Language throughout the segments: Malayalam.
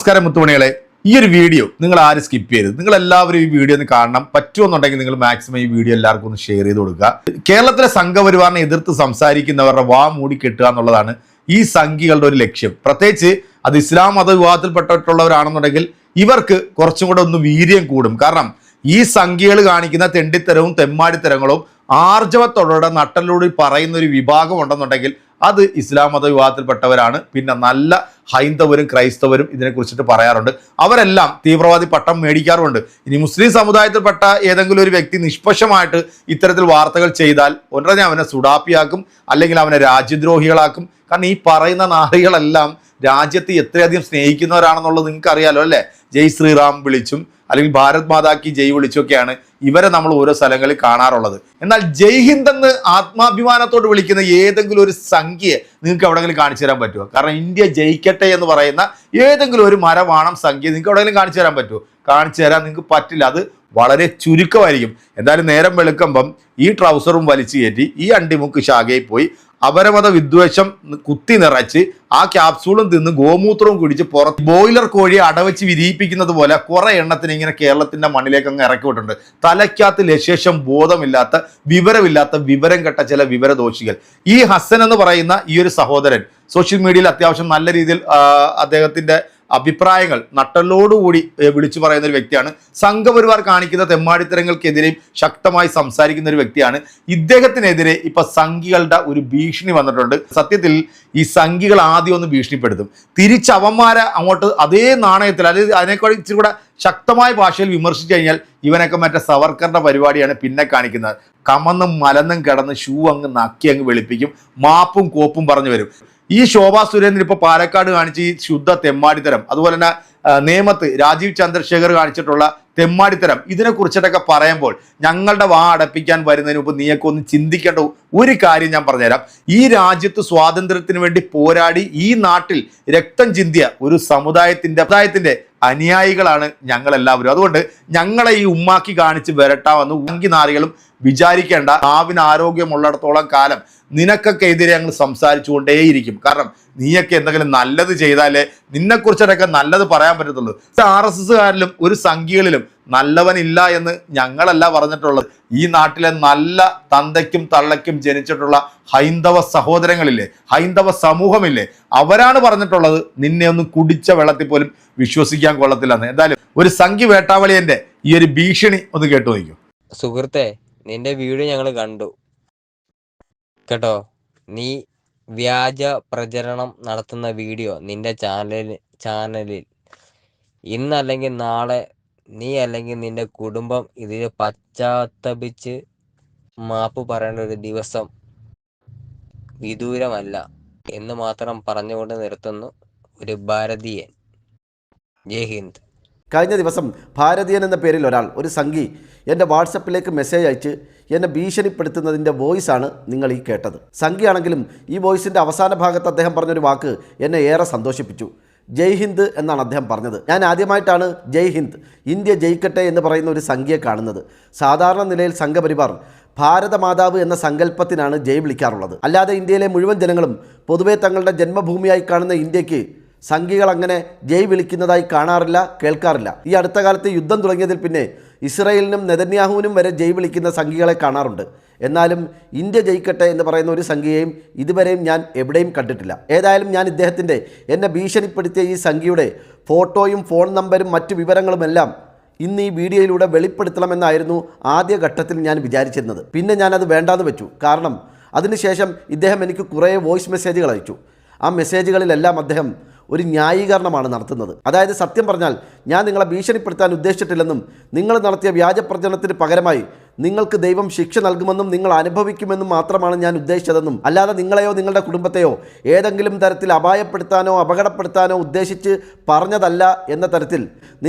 നമസ്കാരം മുത്തുമണികളെ, ഈ ഒരു വീഡിയോ നിങ്ങൾ ആരും സ്കിപ്പ് ചെയ്യരുത്. നിങ്ങൾ എല്ലാവരും ഈ വീഡിയോ ഒന്ന് കാണണം. പറ്റുമെന്നുണ്ടെങ്കിൽ നിങ്ങൾ മാക്സിമം ഈ വീഡിയോ എല്ലാവർക്കും ഒന്ന് ഷെയർ ചെയ്ത് കൊടുക്കുക. കേരളത്തിലെ സംഘപരിവാറിനെ എതിർത്ത് സംസാരിക്കുന്നവരുടെ വാ മൂടി കെട്ടുക എന്നുള്ളതാണ് ഈ സംഘികളുടെ ഒരു ലക്ഷ്യം. പ്രത്യേകിച്ച് അത് ഇസ്ലാം മതവിഭാഗത്തിൽപ്പെട്ടിട്ടുള്ളവരാണെന്നുണ്ടെങ്കിൽ ഇവർക്ക് കുറച്ചും കൂടെ ഒന്ന് വീര്യം കൂടും. കാരണം ഈ സംഘികൾ കാണിക്കുന്ന തെണ്ടിത്തരവും തെമ്മാടിത്തരങ്ങളും ആർജവത്തോടെ നട്ടലോട് പറയുന്ന ഒരു വിഭാഗം ഉണ്ടെന്നുണ്ടെങ്കിൽ അത് ഇസ്ലാം മതവിഭാഗത്തിൽപ്പെട്ടവരാണ്. പിന്നെ നല്ല ഹൈന്ദവരും ക്രൈസ്തവരും ഇതിനെക്കുറിച്ചിട്ട് പറയാറുണ്ട്. അവരെല്ലാം തീവ്രവാദി പട്ടം മേടിക്കാറുമുണ്ട്. ഇനി മുസ്ലിം സമുദായത്തിൽപ്പെട്ട ഏതെങ്കിലും ഒരു വ്യക്തി നിഷ്പക്ഷമായിട്ട് ഇത്തരത്തിൽ വാർത്തകൾ ചെയ്താൽ ഉടനെ അവനെ സുഡാപ്പിയാക്കും, അല്ലെങ്കിൽ അവനെ രാജ്യദ്രോഹികളാക്കും. കാരണം ഈ പറയുന്ന നാറികളെല്ലാം രാജ്യത്തെ എത്രയധികം സ്നേഹിക്കുന്നവരാണെന്നുള്ളത് നിങ്ങൾക്ക് അറിയാലോ അല്ലേ? ജയ് ശ്രീറാം വിളിച്ചും അല്ലെങ്കിൽ ഭാരത് മാതാക്കി ജയ് വിളിച്ചൊക്കെയാണ് ഇവരെ നമ്മൾ ഓരോ സ്ഥലങ്ങളിൽ കാണാറുള്ളത്. എന്നാൽ ജയ് ഹിന്ദ് എന്ന് ആത്മാഭിമാനത്തോട് വിളിക്കുന്ന ഏതെങ്കിലും ഒരു സംഖ്യയെ നിങ്ങൾക്ക് എവിടെയെങ്കിലും കാണിച്ചു തരാൻ പറ്റുമോ? കാരണം ഇന്ത്യ ജയിക്കട്ടെ എന്ന് പറയുന്ന ഏതെങ്കിലും ഒരു മരവാണം സംഖ്യ നിങ്ങൾക്ക് എവിടെയെങ്കിലും കാണിച്ചു തരാൻ പറ്റുമോ? കാണിച്ചു തരാൻ നിങ്ങൾക്ക് പറ്റില്ല. അത് വളരെ ചുരുക്കമായിരിക്കും. എന്തായാലും നേരം വെളുക്കുമ്പം ഈ ട്രൗസറും വലിച്ചു കയറ്റി ഈ അണ്ടിമുക്ക് ശാഖയിൽ പോയി അപരമത വിദ്വേഷം കുത്തി നിറച്ച് ആ ക്യാപ്സൂളും തിന്ന് ഗോമൂത്രവും കുടിച്ച് പുറത്ത് ബോയിലർ കോഴിയെ അടവച്ച് വിരിയിപ്പിക്കുന്നത് പോലെ കുറെ എണ്ണത്തിന് ഇങ്ങനെ കേരളത്തിന്റെ മണ്ണിലേക്ക് അങ്ങ് ഇറക്കി വിട്ടിട്ടുണ്ട്. തലയ്ക്കകത്ത് ലശേഷം ബോധമില്ലാത്ത വിവരം കെട്ട ചില വിവരദോഷികൾ. ഈ ഹസൻ എന്ന് പറയുന്ന ഈ ഒരു സഹോദരൻ സോഷ്യൽ മീഡിയയിൽ അത്യാവശ്യം നല്ല രീതിയിൽ അദ്ദേഹത്തിന്റെ അഭിപ്രായങ്ങൾ നട്ടലോടുകൂടി വിളിച്ചു പറയുന്ന ഒരു വ്യക്തിയാണ്. സംഘപരിവാർ കാണിക്കുന്ന തെമ്മാടിത്തരങ്ങൾക്കെതിരെയും ശക്തമായി സംസാരിക്കുന്ന ഒരു വ്യക്തിയാണ്. ഇദ്ദേഹത്തിനെതിരെ ഇപ്പൊ സംഘികളുടെ ഒരു ഭീഷണി വന്നിട്ടുണ്ട്. സത്യത്തിൽ ഈ സംഘികൾ ആദ്യം ഒന്ന് ഭീഷണിപ്പെടുത്തും, തിരിച്ച് അവന്മാരെ അങ്ങോട്ട് അതേ നാണയത്തിൽ അതായത് അതിനേക്കാൾ ഇച്ചിരി കൂടെ ശക്തമായ ഭാഷയിൽ വിമർശിച്ചു കഴിഞ്ഞാൽ ഇവനൊക്കെ മറ്റേ സവർക്കറിന്റെ പരിപാടിയാണ് പിന്നെ കാണിക്കുന്നത്. കമന്നും മലന്നും കിടന്ന് ഷൂ അങ്ങ് നക്കി അങ്ങ് വെളുപ്പിക്കും, മാപ്പും കോപ്പും പറഞ്ഞു വരും. ഈ ശോഭാ സുരേന്ദ്രൻ ഇപ്പൊ പാലക്കാട് കാണിച്ച ഈ ശുദ്ധ തെമ്മാടിത്തരം, അതുപോലെ തന്നെ നേമത്ത് രാജീവ് ചന്ദ്രശേഖർ കാണിച്ചിട്ടുള്ള തെമ്മാടിത്തരം, ഇതിനെ കുറിച്ചിട്ടൊക്കെ പറയുമ്പോൾ ഞങ്ങളുടെ വാ അടപ്പിക്കാൻ വരുന്നതിന് മുമ്പ് നീയൊക്കെ ഒന്ന് ചിന്തിക്കേണ്ട ഒരു കാര്യം ഞാൻ പറഞ്ഞുതരാം. ഈ രാജ്യത്ത് സ്വാതന്ത്ര്യത്തിന് വേണ്ടി പോരാടി ഈ നാട്ടിൽ രക്തം ചിന്തിയ ഒരു സമുദായത്തിന്റെ അനുയായികളാണ് ഞങ്ങളെല്ലാവരും. അതുകൊണ്ട് ഞങ്ങളെ ഈ ഉമ്മാക്കി കാണിച്ച് വരട്ടാമെന്ന് ഉങ്കി നാരികളും വിചാരിക്കേണ്ട. നാവിന് ആരോഗ്യമുള്ളിടത്തോളം കാലം നിനക്കൊക്കെ എതിരെ ഞങ്ങൾ സംസാരിച്ചുകൊണ്ടേയിരിക്കും. കാരണം നീയൊക്കെ എന്തെങ്കിലും നല്ലത് ചെയ്താലേ നിന്നെക്കുറിച്ചിട്ടൊക്കെ നല്ലത് പറയാൻ പറ്റത്തുള്ളൂ. RSSകാരിലും ഒരു സംഘികളിലും നല്ലവനില്ല എന്ന് ഞങ്ങളല്ല പറഞ്ഞിട്ടുള്ളത്. ഈ നാട്ടിലെ നല്ല തന്തയ്ക്കും തള്ളയ്ക്കും ജനിച്ചിട്ടുള്ള ഹൈന്ദവ സഹോദരങ്ങളില്ലേ, ഹൈന്ദവ സമൂഹമില്ലേ, അവരാണ് പറഞ്ഞിട്ടുള്ളത് നിന്നെ ഒന്നും കുടിച്ച വെള്ളത്തിൽ പോലും വിശ്വസിക്കാൻ കൊള്ളത്തില്ലെന്ന്. എന്തായാലും ഒരു സംഘി വേട്ടാവളിയന്റെ ഈ ഒരു ഭീഷണി ഒന്ന് കേട്ടു നോക്കൂ. സുഹൃത്തെ, നിന്റെ വീഡിയോ ഞങ്ങൾ കണ്ടു കേട്ടോ. നീ വ്യാജ പ്രചരണം നടത്തുന്ന വീഡിയോ നിന്റെ ചാനലിൽ ഇന്നല്ലെങ്കിൽ നാളെ നീ അല്ലെങ്കിൽ നിന്റെ കുടുംബം ഇതിൽ പശ്ചാത്തപിച്ച് മാപ്പ് പറയേണ്ട ഒരു ദിവസം വിദൂരമല്ല എന്ന് മാത്രം പറഞ്ഞുകൊണ്ട് നിർത്തുന്നു ഒരു ഭാരതീയൻ. ജയ് ഹിന്ദ്. കഴിഞ്ഞ ദിവസം ഭാരതീയൻ എന്ന പേരിൽ ഒരു സംഘി എൻ്റെ വാട്സപ്പിലേക്ക് മെസ്സേജ് അയച്ച് എന്നെ ഭീഷണിപ്പെടുത്തുന്നതിൻ്റെ വോയിസാണ് നിങ്ങൾ ഈ കേട്ടത്. സംഘിയാണെങ്കിലും ഈ വോയിസിൻ്റെ അവസാന ഭാഗത്ത് അദ്ദേഹം പറഞ്ഞൊരു വാക്ക് എന്നെ ഏറെ സന്തോഷിപ്പിച്ചു. ജയ് ഹിന്ദ് എന്നാണ് അദ്ദേഹം പറഞ്ഞത്. ഞാൻ ആദ്യമായിട്ടാണ് ജയ് ഹിന്ദ്, ഇന്ത്യ ജയിക്കട്ടെ എന്ന് പറയുന്ന ഒരു സംഘിയെ കാണുന്നത്. സാധാരണ നിലയിൽ സംഘപരിവാർ ഭാരതമാതാവ് എന്ന സങ്കല്പത്തിനാണ് ജയ് വിളിക്കാറുള്ളത്. അല്ലാതെ ഇന്ത്യയിലെ മുഴുവൻ ജനങ്ങളും പൊതുവെ തങ്ങളുടെ ജന്മഭൂമിയായി കാണുന്ന ഇന്ത്യക്ക് സംഘികൾ അങ്ങനെ ജയ് വിളിക്കുന്നതായി കാണാറില്ല, കേൾക്കാറില്ല. ഈ അടുത്ത കാലത്ത് യുദ്ധം തുടങ്ങിയതിൽ പിന്നെ ഇസ്രയേലിനും നെതന്യാഹുവിനും വരെ ജയ് വിളിക്കുന്ന സംഘികളെ കാണാറുണ്ട്. എന്നാലും ഇന്ത്യ ജയിക്കട്ടെ എന്ന് പറയുന്ന ഒരു സംഘിയെയും ഇതുവരെയും ഞാൻ എവിടെയും കണ്ടിട്ടില്ല. ഏതായാലും ഞാൻ ഇദ്ദേഹത്തിൻ്റെ എന്നെ ഭീഷണിപ്പെടുത്തിയ ഈ സംഘിയുടെ ഫോട്ടോയും ഫോൺ നമ്പരും മറ്റു വിവരങ്ങളുമെല്ലാം ഇന്ന് ഈ വീഡിയോയിലൂടെ വെളിപ്പെടുത്തണമെന്നായിരുന്നു ആദ്യഘട്ടത്തിൽ ഞാൻ വിചാരിച്ചിരുന്നത്. പിന്നെ ഞാനത് വേണ്ടാന്ന് വെച്ചു. കാരണം അതിനുശേഷം ഇദ്ദേഹം എനിക്ക് കുറേ വോയിസ് മെസ്സേജുകൾ അയച്ചു. ആ മെസ്സേജുകളിലെല്ലാം അദ്ദേഹം ഒരു ന്യായീകരണമാണ് നടത്തുന്നത്. അതായത് സത്യം പറഞ്ഞാൽ ഞാൻ നിങ്ങളെ ഭീഷണിപ്പെടുത്താൻ ഉദ്ദേശിച്ചിട്ടില്ലെന്നും നിങ്ങൾ നടത്തിയ വ്യാജ പ്രചരണത്തിന് പകരമായി നിങ്ങൾക്ക് ദൈവം ശിക്ഷ നൽകുമെന്നും നിങ്ങൾ അനുഭവിക്കുമെന്നും മാത്രമാണ് ഞാൻ ഉദ്ദേശിച്ചതെന്നും അല്ലാതെ നിങ്ങളെയോ നിങ്ങളുടെ കുടുംബത്തെയോ ഏതെങ്കിലും തരത്തിൽ അപായപ്പെടുത്താനോ അപകടപ്പെടുത്താനോ ഉദ്ദേശിച്ച് പറഞ്ഞതല്ല എന്ന തരത്തിൽ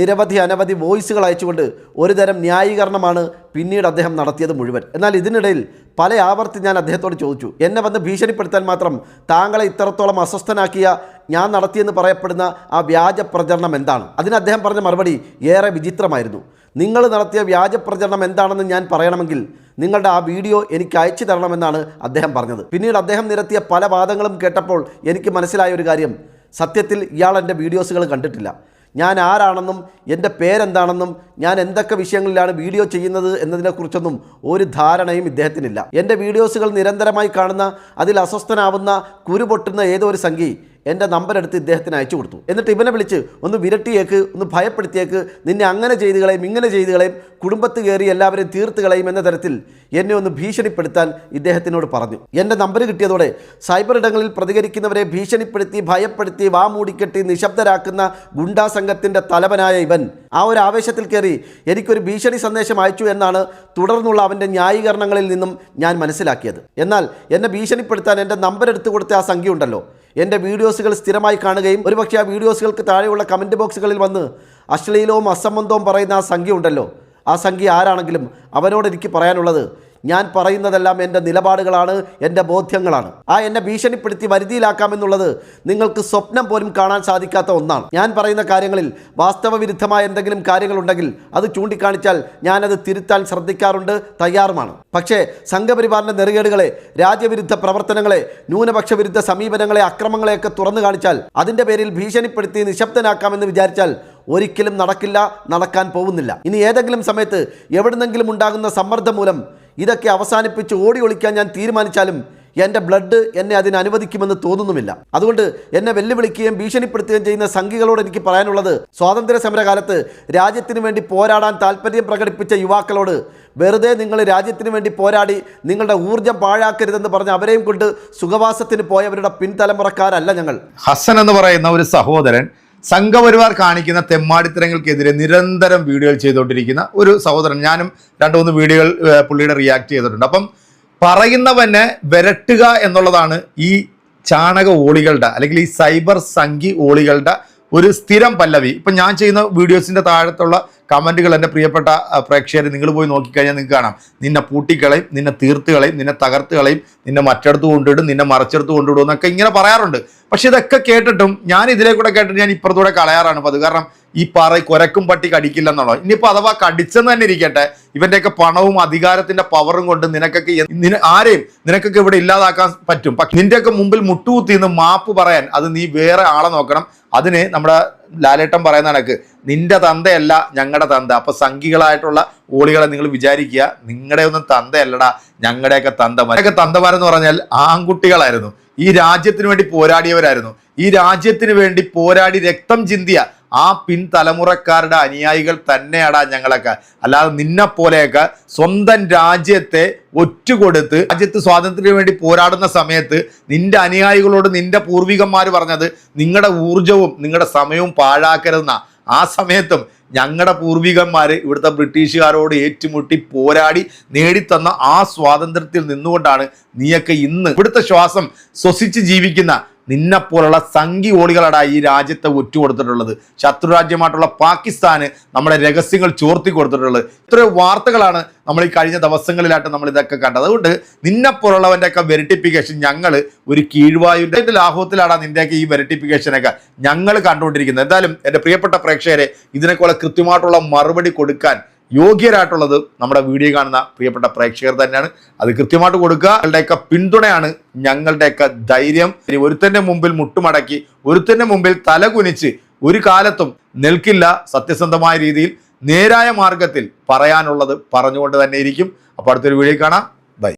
അനവധി വോയിസുകൾ അയച്ചുകൊണ്ട് ഒരുതരം ന്യായീകരണമാണ് പിന്നീട് അദ്ദേഹം നടത്തിയത് മുഴുവൻ. എന്നാൽ ഇതിനിടയിൽ പല ആവർത്തി ഞാൻ അദ്ദേഹത്തോട് ചോദിച്ചു, എന്നെ വന്ന് ഭീഷണിപ്പെടുത്താൻ മാത്രം താങ്കളെ ഇത്രത്തോളം അസ്വസ്ഥനാക്കിയ ഞാൻ നടത്തിയെന്ന് പറയപ്പെടുന്ന ആ വ്യാജ പ്രചരണം എന്താണ്? അതിന് അദ്ദേഹം പറഞ്ഞ മറുപടി ഏറെ വിചിത്രമായിരുന്നു. നിങ്ങൾ നടത്തിയ വ്യാജ പ്രചരണം എന്താണെന്ന് ഞാൻ പറയണമെങ്കിൽ നിങ്ങളുടെ ആ വീഡിയോ എനിക്ക് അയച്ചു തരണമെന്നാണ് അദ്ദേഹം പറഞ്ഞത്. പിന്നീട് അദ്ദേഹം നിരത്തിയ പല വാദങ്ങളും കേട്ടപ്പോൾ എനിക്ക് മനസ്സിലായ ഒരു കാര്യം, സത്യത്തിൽ ഇയാൾ എൻ്റെ വീഡിയോസുകൾ കണ്ടിട്ടില്ല. ഞാൻ ആരാണെന്നും എൻ്റെ പേരെന്താണെന്നും ഞാൻ എന്തൊക്കെ വിഷയങ്ങളിലാണ് വീഡിയോ ചെയ്യുന്നത് എന്നതിനെക്കുറിച്ചൊന്നും ഒരു ധാരണയും ഇദ്ദേഹത്തിനില്ല. എൻ്റെ വീഡിയോസുകൾ നിരന്തരമായി കാണുന്ന, അതിൽ അസ്വസ്ഥനാവുന്ന, കുരുപൊട്ടുന്ന ഏതോ ഒരു സംഖ്യ എൻ്റെ നമ്പർ എടുത്ത് ഇദ്ദേഹത്തിന് അയച്ചു കൊടുത്തു. എന്നിട്ട് ഇവനെ വിളിച്ച് ഒന്ന് വിരട്ടിയേക്ക്, ഒന്ന് ഭയപ്പെടുത്തിയേക്ക്, നിന്നെ അങ്ങനെ ചെയ്തു കളയും, ഇങ്ങനെ ചെയ്തു കളയും, കുടുംബത്ത് കയറി എല്ലാവരെയും തീർത്ത് കളയും എന്ന തരത്തിൽ എന്നെ ഒന്ന് ഭീഷണിപ്പെടുത്താൻ ഇദ്ദേഹത്തിനോട് പറഞ്ഞു. എൻ്റെ നമ്പർ കിട്ടിയതോടെ സൈബർ ഇടങ്ങളിൽ പ്രതികരിക്കുന്നവരെ ഭീഷണിപ്പെടുത്തി, ഭയപ്പെടുത്തി, വാ മൂടിക്കെട്ടി നിശബ്ദരാക്കുന്ന ഗുണ്ടാ സംഘത്തിൻ്റെ തലവനായ ഇവൻ ആ ഒരു ആവേശത്തിൽ കയറി എനിക്കൊരു ഭീഷണി സന്ദേശം അയച്ചു എന്നാണ് തുടർന്നുള്ള അവൻ്റെ ന്യായീകരണങ്ങളിൽ നിന്നും ഞാൻ മനസ്സിലാക്കിയത്. എന്നാൽ എന്നെ ഭീഷണിപ്പെടുത്താൻ എൻ്റെ നമ്പർ എടുത്തു കൊടുത്ത ആ സംഖ്യ ഉണ്ടല്ലോ, എൻ്റെ വീഡിയോസുകൾ സ്ഥിരമായി കാണുകയും ഒരുപക്ഷെ ആ വീഡിയോസുകൾക്ക് താഴെയുള്ള കമൻറ്റ് ബോക്സുകളിൽ വന്ന് അശ്ലീലവും അസംബന്ധവും പറയുന്ന ആ സംഖ്യ ഉണ്ടല്ലോ, ആ സംഖ്യ ആരാണെങ്കിലും അവനോട് എനിക്ക് പറയാനുള്ളത്, ഞാൻ പറയുന്നതെല്ലാം എൻ്റെ നിലപാടുകളാണ്, എൻ്റെ ബോധ്യങ്ങളാണ്. ആ എന്നെ ഭീഷണിപ്പെടുത്തി വരുതിയിലാക്കാമെന്നുള്ളത് നിങ്ങൾക്ക് സ്വപ്നം പോലും കാണാൻ സാധിക്കാത്ത ഒന്നാണ്. ഞാൻ പറയുന്ന കാര്യങ്ങളിൽ വാസ്തവവിരുദ്ധമായ എന്തെങ്കിലും കാര്യങ്ങളുണ്ടെങ്കിൽ അത് ചൂണ്ടിക്കാണിച്ചാൽ ഞാനത് തിരുത്താൻ ശ്രദ്ധിക്കാറുണ്ട്, തയ്യാറുമാണ്. പക്ഷേ സംഘപരിവാറിൻ്റെ നെറുകേടുകളെ, രാജ്യവിരുദ്ധ പ്രവർത്തനങ്ങളെ, ന്യൂനപക്ഷ വിരുദ്ധ സമീപനങ്ങളെ, അക്രമങ്ങളെയൊക്കെ തുറന്നു കാണിച്ചാൽ, അതിൻ്റെ പേരിൽ ഭീഷണിപ്പെടുത്തി നിശബ്ദനാക്കാമെന്ന് വിചാരിച്ചാൽ ഒരിക്കലും നടക്കില്ല, നടക്കാൻ പോകുന്നില്ല. ഇനി ഏതെങ്കിലും സമയത്ത് എവിടുന്നെങ്കിലും ഉണ്ടാകുന്ന സമ്മർദ്ദം മൂലം ഇതൊക്കെ അവസാനിപ്പിച്ച് ഓടി ഒളിക്കാൻ ഞാൻ തീരുമാനിച്ചാലും എൻ്റെ ബ്ലഡ് എന്നെ അതിന് അനുവദിക്കുമെന്ന് തോന്നുന്നുമില്ല. അതുകൊണ്ട് എന്നെ വെല്ലുവിളിക്കുകയും ഭീഷണിപ്പെടുത്തുകയും ചെയ്യുന്ന സംഘികളോട് എനിക്ക് പറയാനുള്ളത്, സ്വാതന്ത്ര്യ സമരകാലത്ത് രാജ്യത്തിന് വേണ്ടി പോരാടാൻ താല്പര്യം പ്രകടിപ്പിച്ച യുവാക്കളോട് വെറുതെ നിങ്ങൾ രാജ്യത്തിന് വേണ്ടി പോരാടി നിങ്ങളുടെ ഊർജ്ജം പാഴാക്കരുതെന്ന് പറഞ്ഞ് അവരെയും കൊണ്ട് സുഖവാസത്തിന് പോയവരുടെ പിൻതലമുറക്കാരല്ല ഞങ്ങൾ. ഹസൻ എന്ന് പറയുന്ന ഒരു സഹോദരൻ സംഘപരിവാർ കാണിക്കുന്ന തെമ്മാടിത്തരങ്ങൾക്കെതിരെ നിരന്തരം വീഡിയോകൾ ചെയ്തുകൊണ്ടിരിക്കുന്ന ഒരു സഹോദരൻ. ഞാനും 2-3 വീഡിയോകൾ പുള്ളിയുടെ റിയാക്ട് ചെയ്തിട്ടുണ്ട്. അപ്പം പറയുന്നവനെ വിരട്ടുക എന്നുള്ളതാണ് ഈ ചാണക ഓളികളുടെ അല്ലെങ്കിൽ ഈ സൈബർ സംഘി ഓളികളുടെ ഒരു സ്ഥിരം പല്ലവി. ഇപ്പം ഞാൻ ചെയ്യുന്ന വീഡിയോസിൻ്റെ താഴത്തുള്ള കമൻറ്റുകൾ എൻ്റെ പ്രിയപ്പെട്ട പ്രേക്ഷകർ നിങ്ങൾ പോയി നോക്കിക്കഴിഞ്ഞാൽ നിങ്ങൾക്ക് കാണാം, നിന്നെ പൂട്ടിക്കളയും, നിന്നെ തീർത്തുകളയും, നിന്നെ തകർത്തുകളയും, നിന്നെ മറ്റെടുത്ത് കൊണ്ടിടും, നിന്നെ മറിച്ചെടുത്ത് കൊണ്ടിടും എന്നൊക്കെ ഇങ്ങനെ പറയാറുണ്ട്. പക്ഷെ ഇതൊക്കെ കേട്ടിട്ടും ഞാൻ ഇതിലെ കൂടെ കേട്ടിട്ട് ഞാൻ ഇപ്പുറത്തൂടെ കളയാറാണ്. അപ്പോൾ അത് കാരണം ഈ കുരക്കും പട്ടി കടിക്കില്ലെന്നുള്ളത്. ഇനിയിപ്പോൾ അഥവാ കടിച്ചെന്ന് തന്നെ ഇരിക്കട്ടെ, ഇവൻ്റെയൊക്കെ പണവും അധികാരത്തിൻ്റെ പവറും കൊണ്ട് നിനക്കൊക്കെ ഇവിടെ ഇല്ലാതാക്കാൻ പറ്റും. പക്ഷെ നിൻ്റെയൊക്കെ മുമ്പിൽ മുട്ടുകുത്തിന്ന് മാപ്പ് പറയാൻ അത് നീ വേറെ ആളെ നോക്കണം. അതിന് നമ്മുടെ ലാലേട്ടൻ പറയുന്ന കണക്ക് നിന്റെ തന്തയല്ല ഞങ്ങളുടെ തന്ത. അപ്പൊ സംഘികളായിട്ടുള്ള ഓളികളെ നിങ്ങൾ വിചാരിക്കുക, നിങ്ങളുടെ ഒന്നും തന്തയല്ലടാ ഞങ്ങളുടെയൊക്കെ തന്തമാരൊക്കെ. തന്തമാരെന്ന് പറഞ്ഞാൽ ആൺകുട്ടികളായിരുന്നു, ഈ രാജ്യത്തിന് വേണ്ടി പോരാടിയവരായിരുന്നു, ഈ രാജ്യത്തിന് വേണ്ടി പോരാടി രക്തം ചിന്തിയ ആ പിൻതലമുറക്കാരുടെ അനുയായികൾ തന്നെയാടാ ഞങ്ങളൊക്കെ. അല്ലാതെ നിന്നെ പോലെയൊക്കെ സ്വന്തം രാജ്യത്തെ ഒറ്റുകൊടുത്ത് രാജ്യത്ത് സ്വാതന്ത്ര്യത്തിന് വേണ്ടി പോരാടുന്ന സമയത്ത് നിന്റെ അനുയായികളോട് നിന്റെ പൂർവികന്മാർ പറഞ്ഞത് നിങ്ങളുടെ ഊർജവും നിങ്ങളുടെ സമയവും പാഴാക്കരുതെന്ന. ആ സമയത്തും ഞങ്ങളുടെ പൂർവികന്മാർ ഇവിടുത്തെ ബ്രിട്ടീഷുകാരോട് ഏറ്റുമുട്ടി പോരാടി നേടിത്തന്ന ആ സ്വാതന്ത്ര്യത്തിൽ നിന്നുകൊണ്ടാണ് നീയൊക്കെ ഇന്ന് ഇവിടുത്തെ ശ്വാസം ശ്വസിച്ച് ജീവിക്കുന്ന നിന്നെപ്പോലുള്ള സംഘി ഓളികളാണ് ഈ രാജ്യത്തെ ഒറ്റുകൊടുത്തിട്ടുള്ളത്. ശത്രുരാജ്യമായിട്ടുള്ള പാകിസ്ഥാന് നമ്മുടെ രഹസ്യങ്ങൾ ചോർത്തി കൊടുത്തിട്ടുള്ളത്. ഇത്രയോ വാർത്തകളാണ് നമ്മൾ ഈ കഴിഞ്ഞ ദിവസങ്ങളിലായിട്ട് നമ്മൾ ഇതൊക്കെ കണ്ടത്. അതുകൊണ്ട് നിന്നെപ്പോലുള്ളവൻ്റെ ഒക്കെ വെരിറ്റിഫിക്കേഷൻ ഞങ്ങൾ ഒരു കീഴ്വായുവിൻ്റെ ലാഭത്തിലാണ് നിൻ്റെയൊക്കെ ഈ വെരിറ്റിഫിക്കേഷനൊക്കെ ഞങ്ങൾ കണ്ടുകൊണ്ടിരിക്കുന്നത്. എന്തായാലും എൻ്റെ പ്രിയപ്പെട്ട പ്രേക്ഷകരെ, ഇതിനൊക്കെ കൃത്യമായിട്ടുള്ള മറുപടി കൊടുക്കാൻ യോഗ്യരായിട്ടുള്ളത് നമ്മുടെ വീഡിയോ കാണുന്ന പ്രിയപ്പെട്ട പ്രേക്ഷകർ തന്നെയാണ്. അത് കൃത്യമായിട്ട് കൊടുക്കുക. ഞങ്ങളുടെയൊക്കെ പിന്തുണയാണ് ഞങ്ങളുടെയൊക്കെ ധൈര്യം. ഒരുത്തൻ്റെ മുമ്പിൽ മുട്ടുമടക്കി ഒരുത്തൻ്റെ മുമ്പിൽ തല കുനിച്ച് ഒരു കാലത്തും നിൽക്കില്ല. സത്യസന്ധമായ രീതിയിൽ നേരായ മാർഗത്തിൽ പറയാനുള്ളത് പറഞ്ഞുകൊണ്ട് തന്നെ ഇരിക്കും. അപ്പോൾ അടുത്തൊരു വീഡിയോ കാണാം.